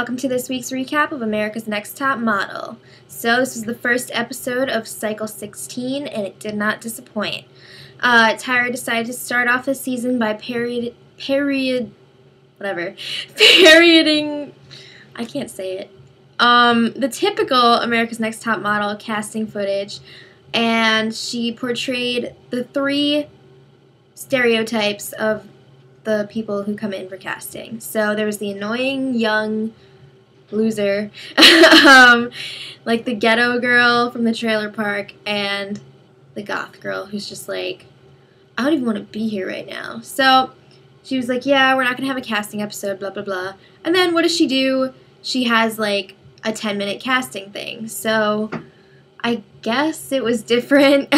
welcome to this week's recap of America's Next Top Model. So this was the first episode of Cycle 16, and it did not disappoint. Tyra decided to start off this season by parodying, I can't say it, the typical America's Next Top Model casting footage, and she portrayed the three stereotypes of the people who come in for casting. So there was the annoying young loser, like the ghetto girl from the trailer park, and the goth girl who's just like, I don't even want to be here right now. So she was like, yeah, we're not going to have a casting episode, blah, blah, blah. And then what does she do? She has like a 10-minute casting thing. So I guess it was different.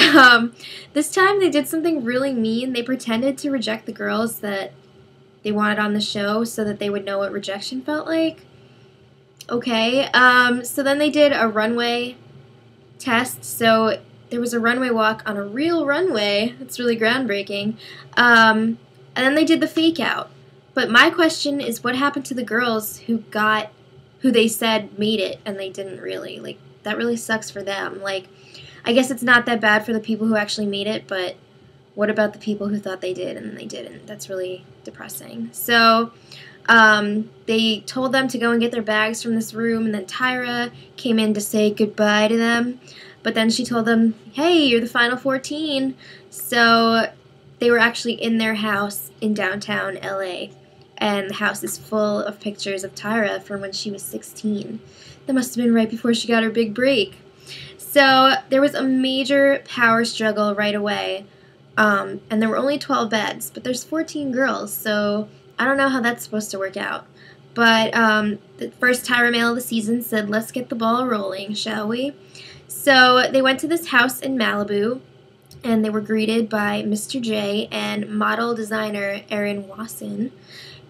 This time they did something really mean. They pretended to reject the girls that they wanted on the show so that they would know what rejection felt like. Okay, so then they did a runway test. So there was a runway walk on a real runway. It's really groundbreaking. And then they did the fake out. But my question is, what happened to the girls who they said made it and they didn't really? Like, that really sucks for them. Like, I guess it's not that bad for the people who actually made it, but what about the people who thought they did and they didn't? That's really depressing. So they told them to go and get their bags from this room, and then Tyra came in to say goodbye to them. But then she told them, hey, you're the final 14. So they were actually in their house in downtown LA, and the house is full of pictures of Tyra from when she was 16. That must have been right before she got her big break. So there was a major power struggle right away. And there were only 12 beds, but there's 14 girls, so I don't know how that's supposed to work out. But the first Tyra male of the season said, let's get the ball rolling, shall we? So they went to this house in Malibu, and they were greeted by Mr. J and model designer Erin Wasson.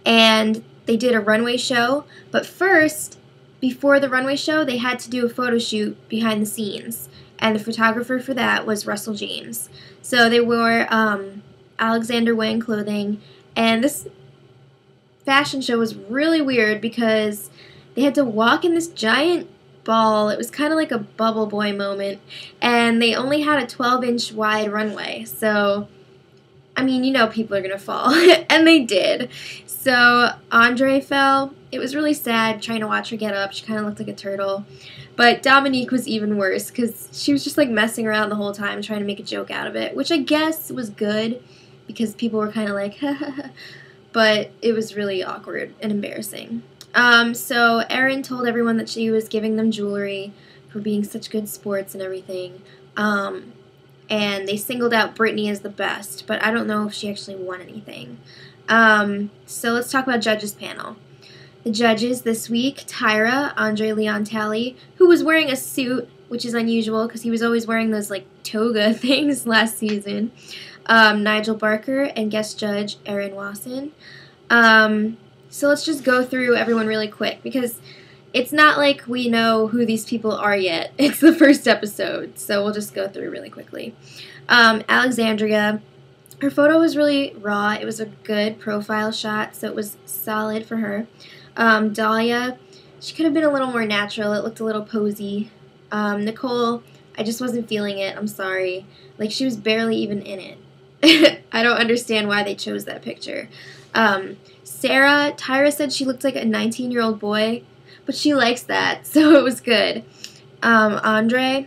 And they did a runway show, but first, before the runway show, they had to do a photo shoot behind the scenes. And the photographer for that was Russell James. So they wore Alexander Wang clothing, and this fashion show was really weird because they had to walk in this giant ball. It was kind of like a Bubble Boy moment, and they only had a 12-inch wide runway. So, I mean, you know people are going to fall, and they did. So Andre fell. It was really sad trying to watch her get up. She kind of looked like a turtle. But Dominique was even worse because she was just like messing around the whole time trying to make a joke out of it, which I guess was good because people were kind of like, but it was really awkward and embarrassing. So Erin told everyone that she was giving them jewelry for being such good sports and everything. And they singled out Brittany as the best, but I don't know if she actually won anything. So let's talk about Judges panel. The judges this week, Tyra, Andre Leon Talley, who was wearing a suit, which is unusual because he was always wearing those like toga things last season, Nigel Barker, and guest judge Erin Wasson. So let's just go through everyone really quick because it's not like we know who these people are yet. It's the first episode, so we'll just go through really quickly. Alexandria, her photo was really raw. It was a good profile shot, so it was solid for her. Dahlia, she could have been a little more natural. It looked a little posy. Nicole, I just wasn't feeling it. I'm sorry. Like, she was barely even in it. I don't understand why they chose that picture. Sarah, Tyra said she looked like a 19-year-old boy, but she likes that, so it was good. Andre,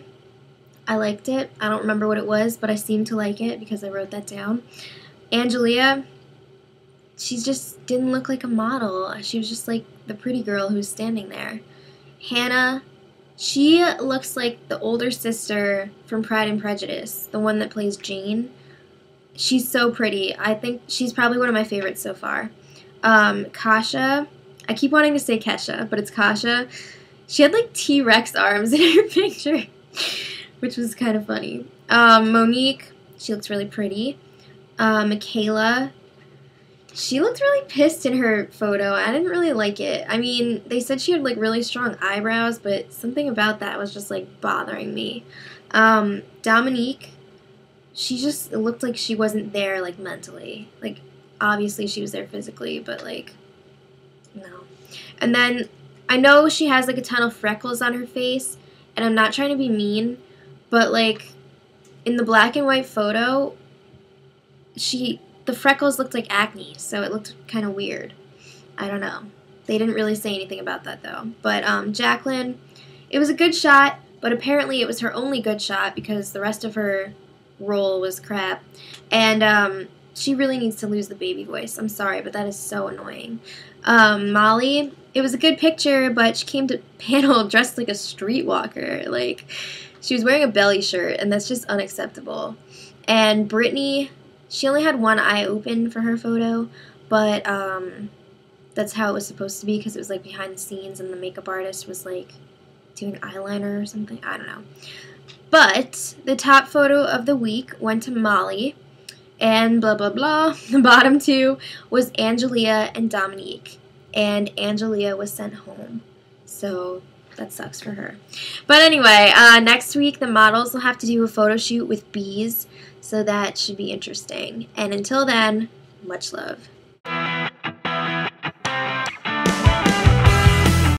I liked it. I don't remember what it was, but I seemed to like it because I wrote that down. Angelia, she just didn't look like a model. She was just like the pretty girl who's standing there. Hannah, she looks like the older sister from Pride and Prejudice, the one that plays Jane. She's so pretty. I think she's probably one of my favorites so far. Kasha, I keep wanting to say Kesha, but it's Kasha. She had like T-Rex arms in her picture, which was kind of funny. Monique, she looks really pretty. Michaela, she looked really pissed in her photo. I didn't really like it. I mean, they said she had like really strong eyebrows, but something about that was just like bothering me. Dominique, she just looked like she wasn't there like mentally. Like, obviously she was there physically, but like, no. And then I know she has like a ton of freckles on her face, and I'm not trying to be mean, but like in the black and white photo, the freckles looked like acne, so it looked kind of weird. I don't know. They didn't really say anything about that though. But Jacqueline, it was a good shot, but apparently it was her only good shot because the rest of her role was crap. And she really needs to lose the baby voice. I'm sorry, but that is so annoying. Molly, it was a good picture, but she came to panel dressed like a streetwalker. Like, she was wearing a belly shirt, and that's just unacceptable. And Brittany, she only had one eye open for her photo, but that's how it was supposed to be because it was like behind the scenes and the makeup artist was like doing eyeliner or something. I don't know. But the top photo of the week went to Molly, and blah, blah, blah. The bottom two was Angelia and Dominique, and Angelia was sent home. So that sucks for her. But anyway, next week the models will have to do a photo shoot with bees, so that should be interesting. And until then, much love.